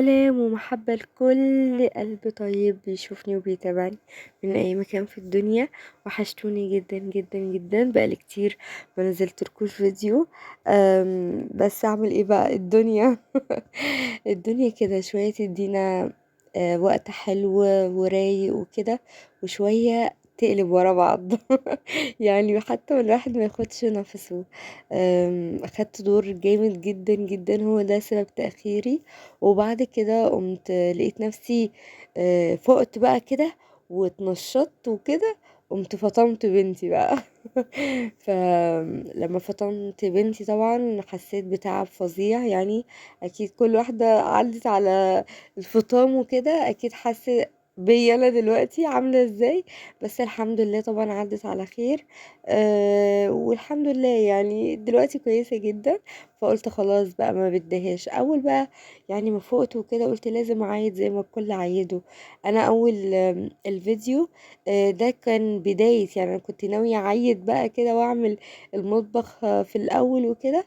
سلام ومحبة لكل قلب طيب بيشوفني وبيتابعني من أي مكان في الدنيا. وحشتوني جدا جدا جدا، بقالي كتير ما نزلتلكوش فيديو. بس اعمل ايه بقى الدنيا. الدنيا كده شوية تدينا وقت حلو ورايق وكده، وشوية تقلب ورا بعض. يعني حتى الواحد ما ياخدش نفسه. اخدت دور جامد جدا جدا، هو ده سبب تأخيري. وبعد كده قمت لقيت نفسي فقت بقى كده واتنشطت وكده. قمت فطمت بنتي بقى. فلما فطمت بنتي طبعا حسيت بتعب فظيع يعني. اكيد كل واحدة عدت على الفطام وكده اكيد حاسة بيا انا دلوقتي عاملة ازاي. بس الحمد لله طبعا عدت على خير. والحمد لله يعني دلوقتي كويسة جدا. فقلت خلاص بقى ما بديهاش اول بقى. يعني ما فقت وكده قلت لازم اعيد زي ما الكل عيده. انا اول الفيديو ده كان بداية، يعني انا كنت ناوية اعيد بقى كده واعمل المطبخ في الاول وكده.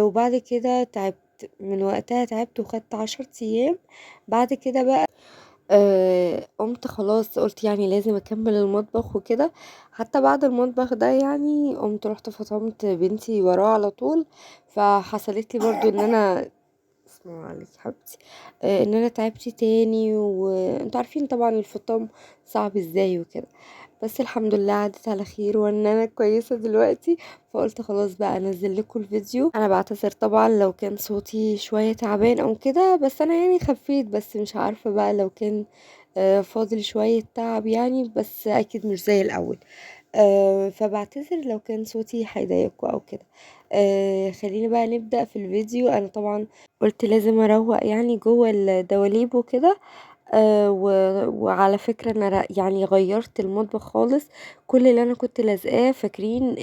وبعد كده تعبت من وقتها، تعبت وخدت 10 ايام. بعد كده بقى قمت خلاص قلت يعني لازم اكمل المطبخ وكده. حتى بعد المطبخ ده يعني قمت رحت فطمت بنتي وراه على طول. فحصلت لي برضو ان انا اسمع عليك حبيبتي، ان انا تعبت تاني، وانتوا عارفين طبعا الفطام صعب ازاي وكده. بس الحمد لله عدت على خير وان انا كويسه دلوقتي. فقلت خلاص بقى انزل لكم الفيديو. انا بعتذر طبعا لو كان صوتي شويه تعبان او كده، بس انا يعني خفيت، بس مش عارفه بقى لو كان فاضل شويه تعب يعني، بس اكيد مش زي الاول. فبعتذر لو كان صوتي هيضايقكم او كده. خلينا بقى نبدأ في الفيديو. انا طبعا قلت لازم اروق يعني جوه الدواليب وكده. وعلى فكرة انا يعني غيرت المطبخ خالص. كل اللي انا كنت لازقاه فاكرين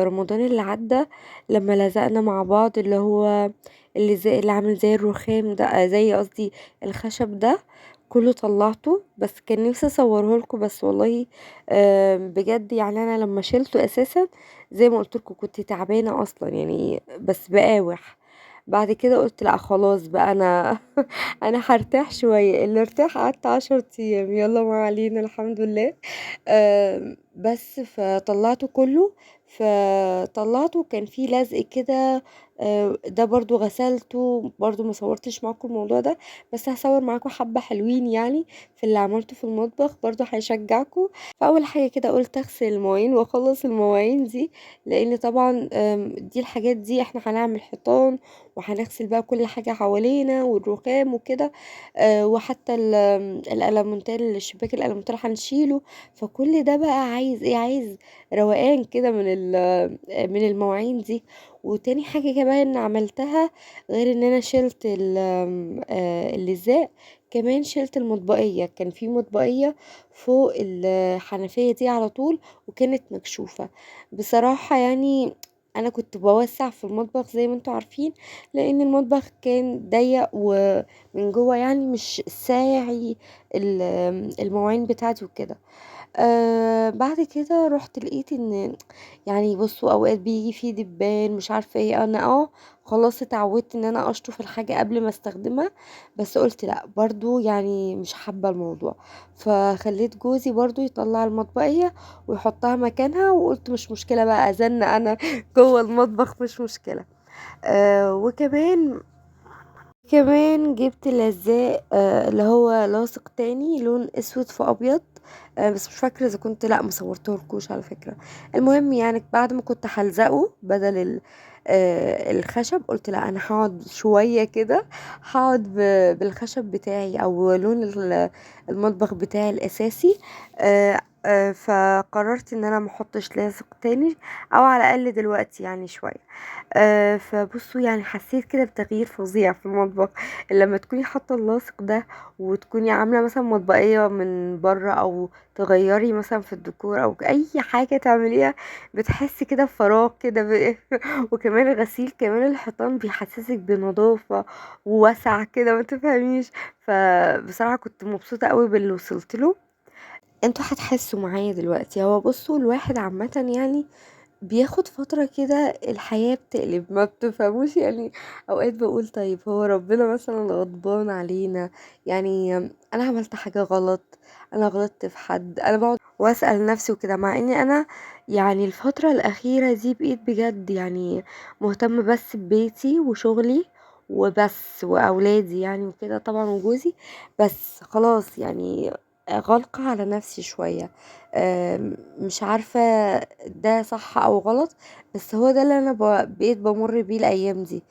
رمضان اللي عدى لما لزقنا مع بعض، اللي هو اللي زي اللي عامل زي الرخام ده، زي قصدي الخشب ده. كله طلعته، بس كان نفسي اصوره لكم، بس والله بجد يعني انا لما شلته اساسا زي ما قلت لكم كنت تعبانه اصلا يعني، بس بقاوح. بعد كده قلت لا خلاص بقى انا انا هرتاح شويه، اللي ارتاح قعدت 10 ايام، يلا ما علينا الحمد لله. بس فطلعته كله. فطلعته كان فيه لزق كده. ده برضو غسلته، برضو ما صورتش معاكم الموضوع ده، بس هصور معاكم حبة حلوين يعني في اللي عملته في المطبخ، برضو هيشجعكم. فاول حاجة كده قلت اغسل المواعين واخلص المواعين دي، لان طبعا دي الحاجات دي احنا هنعمل حيطان، وهنغسل بقى كل حاجة حوالينا والرخام وكده. وحتى الألمونتال، الشباك الألمونتال هنشيله. فكل ده بقى عايز ايه، عايز روقان كده من المواعين دي. وتاني حاجة كمان عملتها، غير ان انا شلت اللزاق، كمان شلت المطبقية. كان في مطبقية فوق الحنفية دي على طول، وكانت مكشوفة. بصراحة يعني انا كنت بوسع في المطبخ زي ما انتوا عارفين، لان المطبخ كان ضيق ومن جوه يعني مش ساعي المواعين بتاعتي وكده. بعد كده رحت لقيت ان يعني بصوا اوقات بيجي فيه دبان مش عارفه ايه. انا خلاص اتعودت ان انا اشطف الحاجه قبل ما استخدمها، بس قلت لا برضو يعني مش حابه الموضوع. فخليت جوزي برضو يطلع المطبقيه ويحطها مكانها، وقلت مش مشكله بقى ازن انا جوه المطبخ مش مشكله. وكمان جبت لزاق اللي هو لاصق تاني لون اسود في ابيض. بس مش فاكره اذا كنت لا مصورتهولكوش على فكره. المهم يعني بعد ما كنت هلزقه بدل الخشب، قلت لا انا هقعد شويه كده، هقعد بالخشب بتاعي او لون المطبخ بتاعي الاساسي. فقررت ان انا محطش لاصق تاني، او على الاقل دلوقتي يعني شويه. فبصوا يعني حسيت كده بتغيير فظيع في المطبخ لما تكوني حاطه اللاصق ده، وتكوني عامله مثلا مطبقيه من بره، او تغيري مثلا في الديكور او اي حاجه تعمليها، بتحسي كده بفراغ كده وكمان الغسيل كمان الحيطان بيحسسك بنظافه ووسع كده ما تفهميش. فبصراحه كنت مبسوطه قوي باللي وصلت له. انتوا هتحسوا معايا دلوقتي. هو بصوا الواحد عامه يعني بياخد فترة كده الحياة بتقلب ما بتفهموش يعني. اوقات بقول طيب هو ربنا مثلا غضبان علينا؟ يعني انا عملت حاجة غلط؟ انا غلطت في حد؟ انا بقعد واسأل نفسي وكده، مع اني انا يعني الفترة الاخيرة دي بقيت بجد يعني مهتمة بس ببيتي وشغلي وبس واولادي يعني وكده طبعا وجوزي. بس خلاص يعني غلقة على نفسي شوية. مش عارفة ده صح او غلط، بس هو ده اللي انا بقيت بمر بيه الايام دي.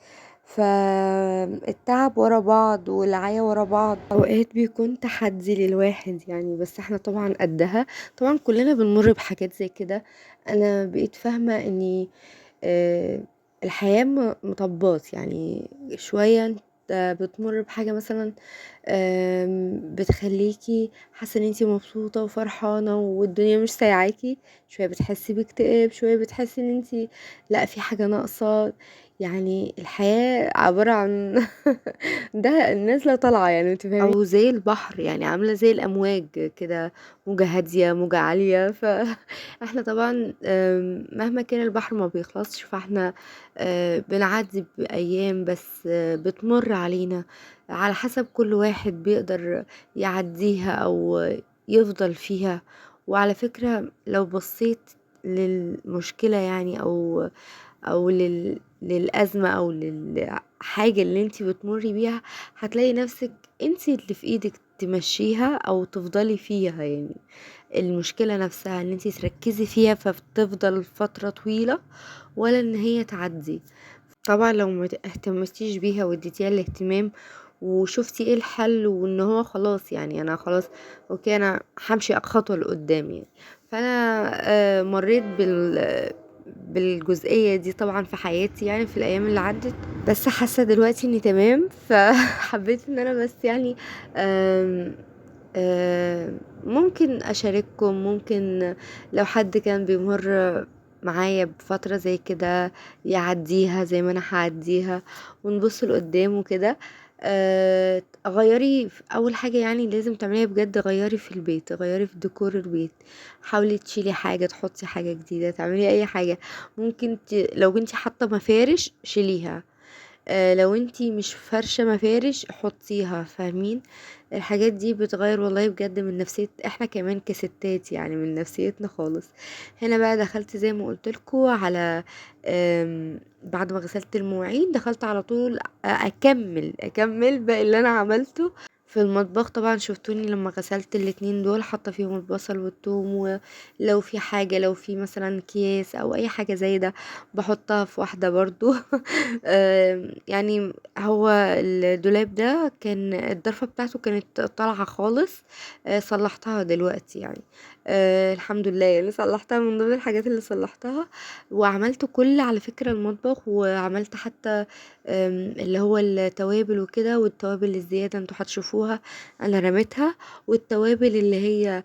فالتعب ورا بعض والعيا ورا بعض اوقات بيكون تحدي للواحد يعني، بس احنا طبعا قدها. طبعا كلنا بنمر بحاجات زي كده. انا بقيت فاهمة اني آه، الحياة مطبات يعني. شوية انت بتمر بحاجة مثلا بتخليكي حاسة ان انتي مبسوطة وفرحانة والدنيا مش سايعاكي. شوية بتحسي باكتئاب، شوية بتحسي ان انتي لا في حاجة ناقصة. يعني الحياة عبارة عن ده نازلة طالعة يعني انت فاهمين، او زي البحر يعني عاملة زي الامواج كده، موجة هادية موجة عالية. فاحنا طبعا مهما كان البحر ما بيخلصش، فاحنا بنعدي بأيام بس بتمر علينا على حسب كل واحد بيقدر يعديها او يفضل فيها. وعلى فكرة لو بصيت للمشكلة يعني او للأزمة او للحاجة اللي انتي بتمري بيها، هتلاقي نفسك انتي اللي في ايدك تمشيها او تفضلي فيها يعني. المشكلة نفسها ان انتي تركزي فيها فبتفضل فترة طويلة، ولا ان هي تعدي. طبعا لو ما اهتمتيش بيها واديتيها الاهتمام وشفتي ايه الحل، وان هو خلاص يعني انا خلاص اوكي انا همشي خطوة لقدام يعني. فانا مريت بالجزئية دي طبعا في حياتي يعني في الايام اللي عدت. بس حاسة دلوقتي اني تمام فحبيت ان انا بس يعني آم، ممكن اشارككم، ممكن لو حد كان بيمر معايا بفترة زي كده يعديها زي ما انا هعديها، ونبص لقدام وكده. غيري اول حاجة يعني لازم تعمليها بجد، غيري في البيت، غيري في ديكور البيت. حاولي تشيلي حاجة، تحطي حاجة جديدة، تعملي اي حاجة. ممكن لو انتي حاطة مفارش شيليها. لو انتي مش فرشة مفارش حطيها، فاهمين؟ الحاجات دي بتغير والله بجد من نفسية احنا كمان كستات يعني، من نفسيتنا خالص. هنا بقى دخلت زي ما قلتلكوا على بعد ما غسلت المواعين دخلت على طول اكمل بقى اللي انا عملته في المطبخ. طبعا شفتوني لما غسلت الاتنين دول حاطه فيهم البصل والثوم، ولو في حاجه لو في مثلا اكياس او اي حاجه زي ده بحطها في واحده برضو. يعني هو الدولاب ده كان الضرفة بتاعته كانت طالعة خالص. صلحتها دلوقتي يعني. الحمد لله يعني صلحتها، من ضمن الحاجات اللي صلحتها. وعملت كل على فكرة المطبخ، وعملت حتى اللي هو التوابل وكده، والتوابل الزيادة انتوا هتشوفوها انا رميتها. والتوابل اللي هي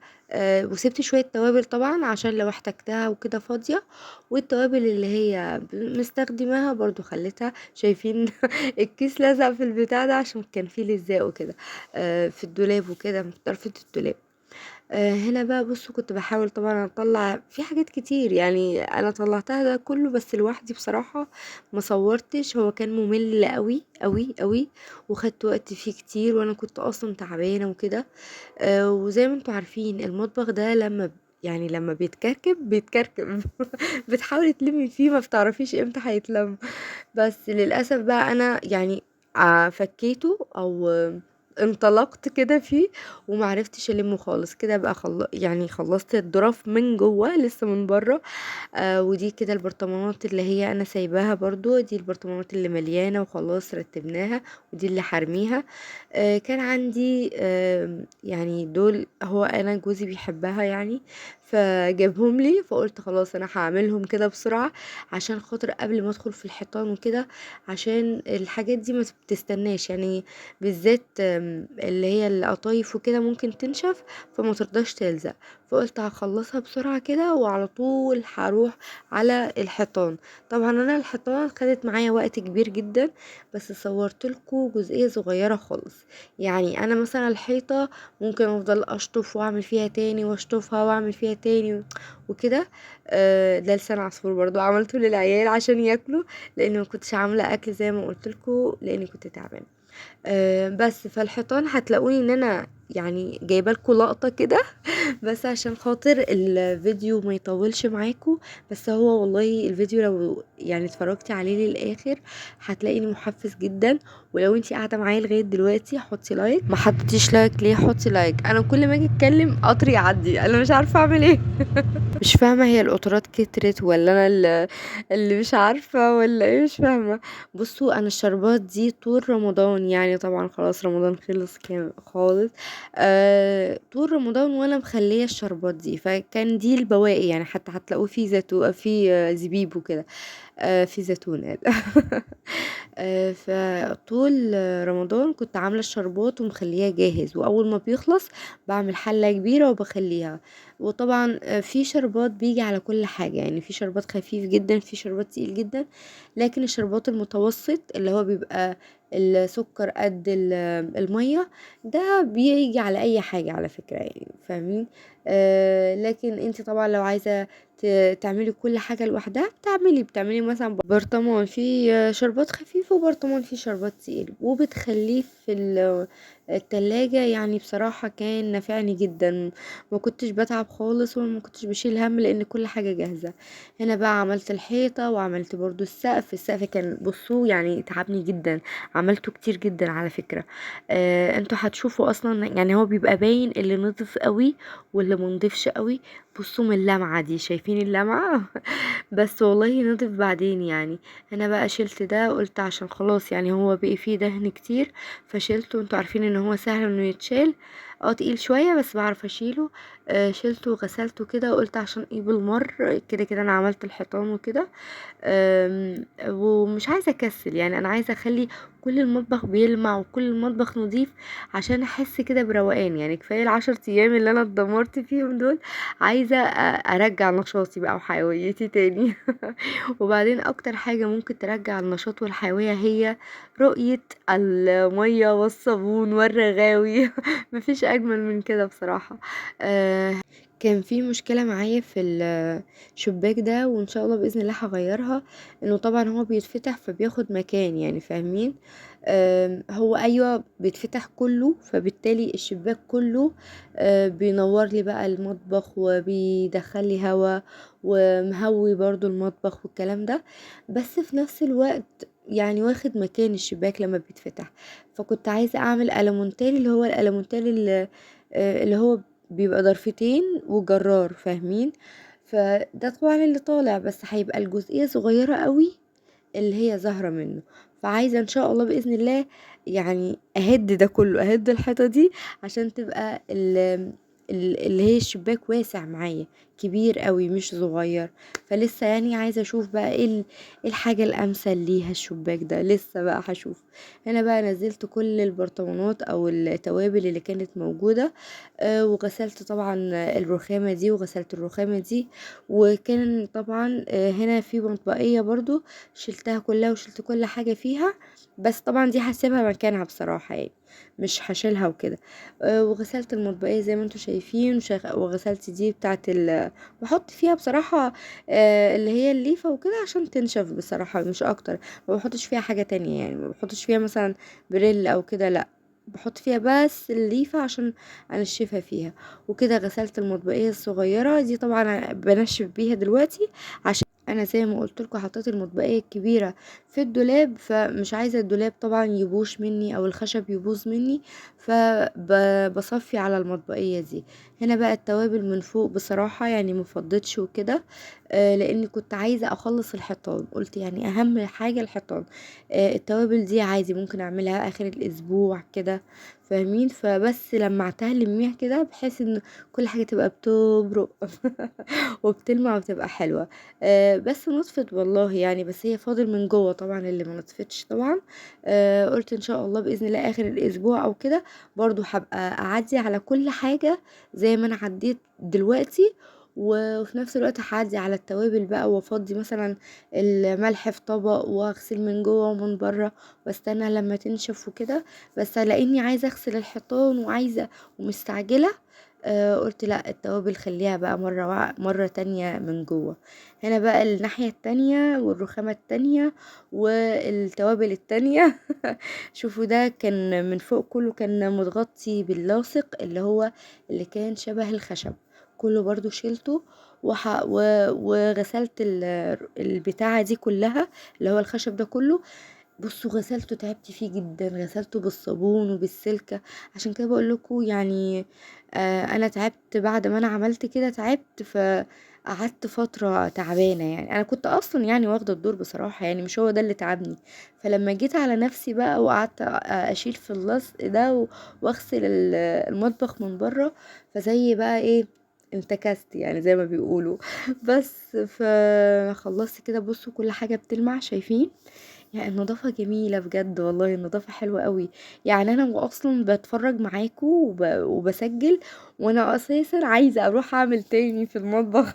وسبت شوية توابل طبعا عشان لو احتجتها وكده فاضية. والتوابل اللي هي مستخدماها برضو خليتها. شايفين الكيس لزق في البتاع ده عشان كان فيه لزاق وكده في الدولاب وكده في طرفة الدولاب. هنا بقى بصوا كنت بحاول طبعا اطلع في حاجات كتير يعني، انا طلعتها ده كله بس لوحدي بصراحة. ما صورتش، هو كان ممل قوي قوي قوي، وخدت وقت فيه كتير وانا كنت اصلا تعبانة وكده. وزي ما انتوا عارفين المطبخ ده لما يعني لما بيتكركب بتحاولي تلمي فيه ما بتعرفيش امتى هيتلم. بس للأسف بقى أنا يعني فكيته أو انطلقت كده فيه ومعرفتش ألمه خالص كده بقى. يعني خلصت الظرف من جوه لسه من بره. ودي كده البرطمانات اللي هي أنا سايباها برضو، دي البرطمانات اللي مليانة وخلاص رتبناها، ودي اللي حرميها. كان عندي يعني دول هو أنا جوزي بيحبها يعني، فجابهم لي فقلت خلاص أنا هعملهم كده بسرعة عشان خاطر قبل ما ادخل في الحيطان وكده. عشان الحاجات دي ما بتستناش يعني، بالذات اللي هي القطايف وكده ممكن تنشف فما ترضاش تلزق. فقلت هخلصها بسرعة كده وعلى طول هروح على الحيطان. طبعا انا الحيطان خدت معايا وقت كبير جدا، بس صورت لكم جزئية صغيرة خالص. يعني انا مثلا الحيطة ممكن افضل اشطف واعمل فيها تاني واشطفها واعمل فيها تاني وكده. ده لسان عصفور برضو عملته للعيال عشان ياكلوا، لان ما كنتش عامله اكل زي ما قلت لكم لاني كنت تعبانه. بس فالحيطان هتلاقوني ان انا يعني جايبه لكم لقطه كده بس عشان خاطر الفيديو ما يطولش معاكم. بس هو والله الفيديو لو يعني اتفرجتي عليه للاخر هتلاقيني محفز جدا. ولو انتي قاعده معايا لغايه دلوقتي حطي لايك، ما حطيتيش لايك ليه؟ حطي لايك. انا كل ما اجي اتكلم قطر يعدي، انا مش عارفه اعمل ايه. مش فاهمه هي القطارات كترت ولا انا اللي مش عارفه ولا ايه، مش فاهمه. بصوا انا الشربات دي طول رمضان، يعني طبعا خلاص رمضان خلص كام خالص. طول رمضان وانا مخليه الشربات دي، فكان دي البواقي يعني، حتى هتلاقوه في زيتون، في زبيب وكده. في زيتون قال فطول رمضان كنت عامله الشربات ومخليها جاهز، واول ما بيخلص بعمل حله كبيره وبخليها. وطبعا في شربات بيجي على كل حاجه، يعني في شربات خفيف جدا، في شربات تقيل جدا. لكن الشربات المتوسط اللي هو بيبقى السكر قد الميه، ده بيجي على اي حاجه على فكره، يعني فاهمين. لكن انت طبعا لو عايزه تعملي كل حاجة لوحدها، بتعملي مثلا برطمان فيه شربات خفيف وبرطمان فيه شربات تقيل، وبتخليه في التلاجة. يعني بصراحة كان نافعني جدا، ما كنتش بتعب خالص وما كنتش بشيل هم لان كل حاجة جاهزة. هنا بقى عملت الحيطة وعملت برضو السقف كان بصوا يعني تعبني جدا، عملته كتير جدا على فكرة. انتوا هتشوفوا اصلا يعني هو بيبقى باين اللي نضف قوي واللي منضفش قوي. بصوا من اللمعة دي، شايفين اللمعة؟ بس والله نضيف بعدين يعني. انا بقى شلت ده، قلت عشان خلاص يعني هو بقي فيه دهن كتير فشلته. انتوا عارفين ان هو سهل انه يتشال، تقيل شوية بس بعرف اشيله. شلته وغسلته كده، وقلت عشان ايه بالمر كده كده انا عملت الحيطان وكده. ومش عايزة اكسل، يعني انا عايزة اخلي كل المطبخ بيلمع وكل المطبخ نظيف عشان احس كده بروقان. يعني كفاية ال10 ايام اللي انا اتدمرت فيهم دول، عايزة ارجع نشاطي بقى وحيويتي تاني وبعدين اكتر حاجة ممكن ترجع النشاط والحيوية هي رؤية المية والصابون والرغاوي مفيش اجمل من كده بصراحة. كان في مشكلة معايا في الشباك ده، وان شاء الله باذن الله هغيرها. انه طبعا هو بيتفتح فبياخد مكان، يعني فاهمين. هو ايوه بيتفتح كله، فبالتالي الشباك كله بينور لي بقى المطبخ وبيدخل لي هوا ومهوي برضو المطبخ والكلام ده. بس في نفس الوقت يعني واخد مكان الشباك لما بيتفتح. فكنت عايزة اعمل ألمونتال، اللي هو الألمونتال اللي هو بيبقى ضرفتين وجرار، فاهمين. فده طبعا اللي طالع، بس هيبقى الجزئية صغيرة قوي اللي هي ظاهرة منه. فعايزة ان شاء الله بإذن الله يعني اهد ده كله، اهد الحيطة دي عشان تبقى اللي هي الشباك واسع معايا، كبير قوي مش صغير. فلسه يعني عايزة اشوف بقى إيه الحاجة الامثل ليها الشباك ده، لسه بقى هشوف. هنا بقى نزلت كل البرطمانات او التوابل اللي كانت موجودة. وغسلت طبعا الرخامة دي وغسلت الرخامة دي. وكان طبعا هنا في مطبقية برضو شلتها كلها وشلت كل حاجة فيها. بس طبعا دي هسيبها مكانها بصراحة، يعني مش هشيلها وكده. وغسلت المطبقية زي ما انتوا شايفين، وغسلت دي بتاعت بحط فيها بصراحة اللي هي الليفة وكده عشان تنشف بصراحة، مش اكتر. ما بحطش فيها حاجة تانية، يعني ما بحطش فيها مثلا بريل او كده، لا. بحط فيها بس الليفة عشان انشفها فيها. وكده غسلت المطبقية الصغيرة دي، طبعا بنشف بيها دلوقتي عشان انا زي ما قلت لكم حطيت المطبقيه الكبيره في الدولاب، فمش عايزه الدولاب طبعا يبوش مني او الخشب يبوظ مني، فبصفي على المطبقيه دي. هنا بقى التوابل من فوق بصراحه يعني مفضتش وكده. لاني كنت عايزة اخلص الحيطان، قلت يعني اهم حاجة الحيطان. التوابل دي عادي ممكن اعملها اخر الاسبوع كده، فاهمين؟ فبس لمعتها لميح كده بحيث ان كل حاجة تبقى بتبرق وبتلمع وبتبقى حلوة. بس نطفت والله يعني، بس هي فاضل من جوه طبعا اللي ما نطفتش طبعا. قلت ان شاء الله باذن الله اخر الاسبوع او كده برضو هبقى اعدي على كل حاجة زي ما انا عديت دلوقتي. وفي نفس الوقت هعدي على التوابل بقى، وافضي مثلا الملح في طبق واغسل من جوه ومن بره، واستنى لما تنشف وكده. بس لاني عايزه اغسل الحيطان وعايزه ومستعجله، قلت لا، التوابل خليها بقى مرة تانية من جوه. هنا بقى الناحية التانية والرخامة التانية والتوابل التانية. شوفوا ده كان من فوق كله كان متغطي باللاصق اللي هو اللي كان شبه الخشب، كله برضو شيلته. وغسلت البتاعة دي كلها اللي هو الخشب ده كله. بصوا غسلته، تعبت فيه جدا، غسلته بالصابون وبالسلكة. عشان كده بقول لكم يعني، انا تعبت بعد ما انا عملت كده، تعبت فقعدت فترة تعبانة يعني. انا كنت اصلا يعني واخدة الدور بصراحة، يعني مش هو ده اللي تعبني. فلما جيت على نفسي بقى وقعدت اشيل في اللصق ده واغسل المطبخ من بره، فزي بقى ايه، انتكست يعني زي ما بيقولوا. بس فخلصت كده، بصوا كل حاجة بتلمع، شايفين؟ يعني النظافة جميلة بجد والله، النظافة حلوة قوي. يعني انا اصلا بتفرج معاكم وبسجل، وانا اساسا عايزة اروح اعمل تاني في المطبخ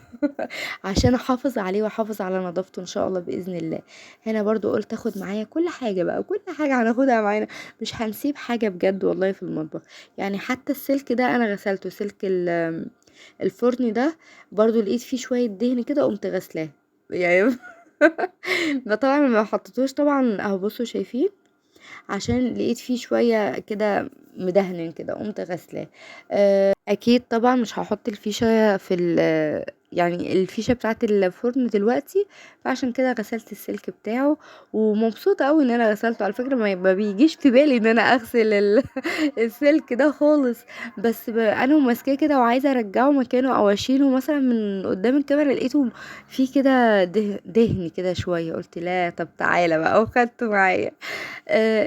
عشان احافظ عليه واحافظ على نظافته ان شاء الله باذن الله. هنا برضو قلت اخد معايا كل حاجة بقى، كل حاجة هناخدها معانا، مش هنسيب حاجة بجد والله في المطبخ. يعني حتى السلك ده انا غسلته، سلك الفرن ده برضو لقيت فيه شوية دهن كده قمت غسلاه يعني. ده طبعا ما حطيتوش طبعا اهو، بصوا شايفين؟ عشان لقيت فيه شوية كده مدهن كده قمت غسلاه. اكيد طبعا مش هحط الفيشة في يعني الفيشة بتاعت الفرن دلوقتي، فعشان كده غسلت السلك بتاعه. ومبسوطة قوي ان انا غسلته، على فكرة ما بيجيش في بالي ان انا اغسل السلك ده خالص. بس انا ماسكاه كده وعايزة ارجعه مكانه او اشيله مثلا من قدام الكاميرا، لقيته في كده دهن كده شوية، قلت لا طب تعالى بقى، وخدته معايا.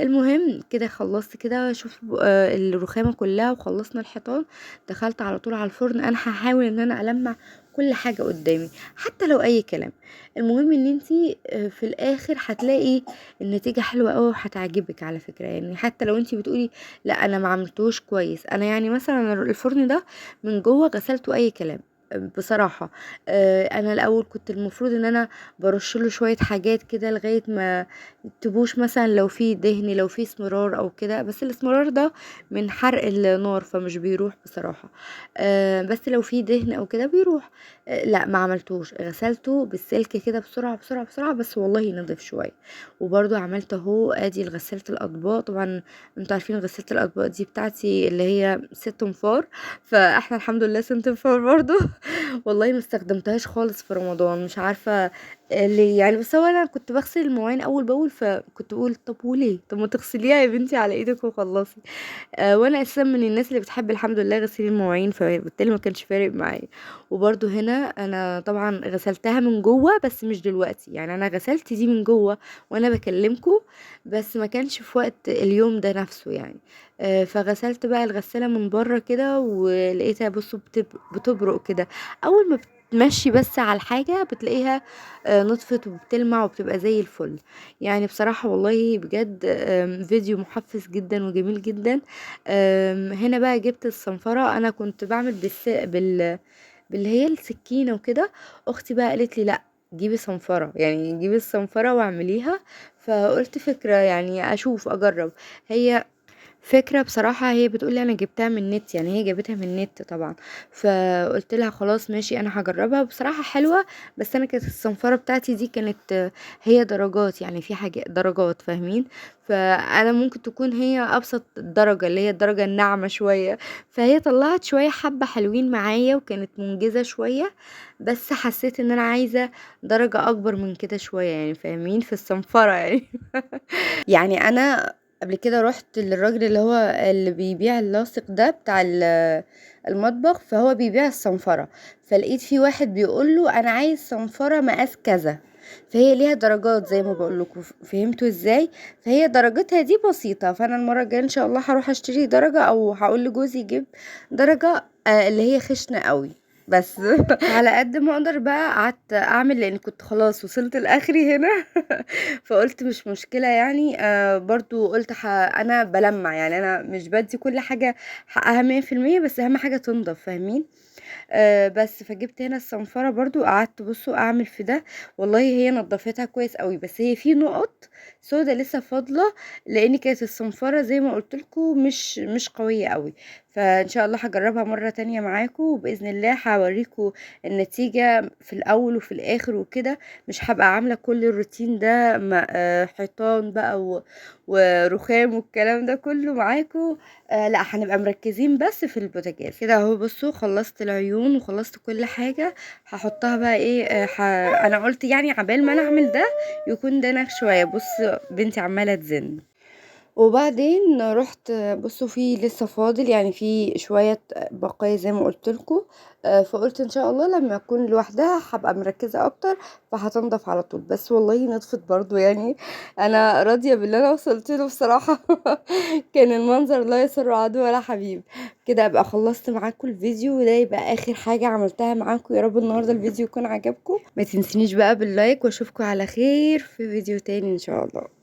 المهم كده خلصت كده، شوف الرخامة كلها، وخلصنا الحيطان. دخلت على طول على الفرن، انا هحاول ان انا المع كل حاجة قدامي حتى لو اي كلام. المهم ان انتي في الاخر هتلاقي النتيجة حلوة قوي وهتعجبك على فكرة. يعني حتى لو انتي بتقولي لا انا ما عملتوش كويس، انا يعني مثلا الفرن ده من جوه غسلته اي كلام بصراحة. انا الاول كنت المفروض ان انا برشله شوية حاجات كده لغاية ما تبوش، مثلا لو في دهن لو في اسمرار او كده، بس الاسمرار ده من حرق النار فمش بيروح بصراحة. بس لو في دهن او كده بيروح. لا ما عملتوش، غسلته بالسلك كده بسرعة بسرعة بسرعة، بس والله نضيف شوية. وبرضو عملت اهو ادي غسالة الاطباق. طبعا انتوا عارفين غسالة الاطباق دي بتاعتي اللي هي 6 انفار، فاحنا الحمد لله 6 انفار برضو. والله ما استخدمتهاش خالص في رمضان، مش عارفة ليه يعني. بس هو انا كنت بغسل المواعين اول باول، فكنت بقول طب وليه، طب ما تغسليها يا بنتي على ايدك وخلصي. وانا اساسا من الناس اللي بتحب الحمد لله غسيل المواعين، فبالتالي ما كانش فارق معايا. وبرده هنا انا طبعا غسلتها من جوه بس مش دلوقتي، يعني انا غسلت دي من جوه وانا بكلمكم، بس ما كانش في وقت اليوم ده نفسه يعني. فغسلت بقى الغسالة من بره كده، ولقيتها بصوا بتبرق كده. اول ما بتمشي بس على الحاجة بتلاقيها نطفت وبتلمع وبتبقى زي الفل. يعني بصراحة والله بجد فيديو محفز جدا وجميل جدا. هنا بقى جبت الصنفرة، انا كنت بعمل باللي هي السكينة وكده. اختي بقى قالت لي لا، جيبي صنفرة، يعني جيبي الصنفرة واعمليها. فقلت فكرة يعني اشوف اجرب. هي فكرة بصراحة، هي بتقولي انا جبتها من النت، يعني هي جابتها من النت طبعا. فقلت لها خلاص ماشي انا هجربها، بصراحة حلوة. بس انا كانت الصنفرة بتاعتي دي كانت هي درجات، يعني في حاجة درجات فاهمين. فانا ممكن تكون هي ابسط درجة اللي هي الدرجة الناعمة شوية، فهي طلعت شوية حبة حلوين معايا وكانت منجزة شوية. بس حسيت ان انا عايزة درجة اكبر من كده شوية، يعني فاهمين في الصنفرة يعني. يعني انا قبل كده رحت للراجل اللي هو اللي بيبيع اللاصق ده بتاع المطبخ، فهو بيبيع الصنفرة، فلقيت في واحد بيقول له انا عايز صنفرة مقاس كذا، فهي ليها درجات زي ما بقول لكم، فهمتوا ازاي؟ فهي درجتها دي بسيطة، فانا المرة الجاية ان شاء الله هروح اشتري درجة، او هقول لجوزي يجيب درجة اللي هي خشنة قوي بس. على قد ما اقدر بقى قعدت اعمل، لان كنت خلاص وصلت لاخري هنا. فقلت مش مشكلة يعني، برضو قلت انا بلمع يعني، انا مش بدي كل حاجة حقها 100%، بس اهم حاجة تنضف، فاهمين؟ بس فجبت هنا الصنفرة برضو، قعدت بصوا اعمل في ده، والله هي نضفتها كويس قوي، بس هي في نقط سودا لسه فاضلة، لان كانت الصنفرة زي ما قلت لكم مش قوية قوي. فان شاء الله هجربها مرة تانية معاكم، وباذن الله هوريكم النتيجة في الاول وفي الاخر وكده. مش هبقى عاملة كل الروتين ده حيطان بقى ورخام والكلام ده كله معاكم. لا، هنبقى مركزين بس في البوتاجاز كده اهو. بصوا خلصت العيون وخلصت كل حاجة، هحطها بقى ايه، انا قلت يعني عبال ما انا اعمل ده يكون ده نخ شوية. بص بنتي عمالة تزن. وبعدين رحت، بصوا في لسه فاضل يعني في شوية بقايا زي ما قلت لكم، فقلت ان شاء الله لما اكون لوحدها هبقى مركزة اكتر، فهتنضف على طول. بس والله نطفت برضو يعني، انا راضية باللي انا وصلت له بصراحة. كان المنظر لا يسر عدو ولا حبيب. كده ابقى خلصت معاكم الفيديو، وده يبقى اخر حاجة عملتها معاكم. يا رب النهاردة الفيديو يكون عجبكم، ما تنسونيش بقى باللايك، واشوفكم على خير في فيديو تاني ان شاء الله.